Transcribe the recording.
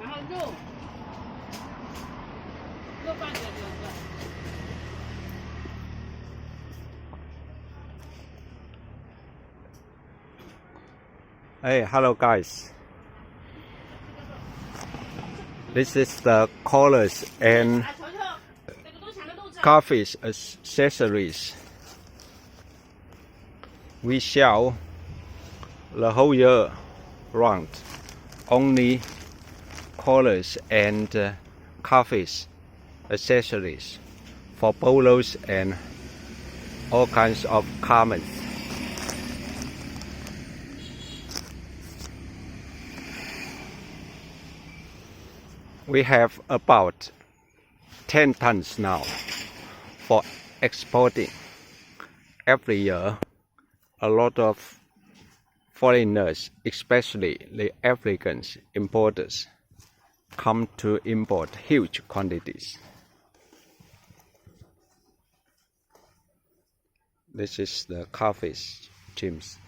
然后肉半个2个。Hey, hello guys. This is the collars and coffee accessories. We sell the whole year round only collars and coffee accessories for polos and all kinds of garments. We have about 10 tons now for exporting. Every year, a lot of foreigners, especially the African importers, come to import huge quantities. This is the coffee gyms.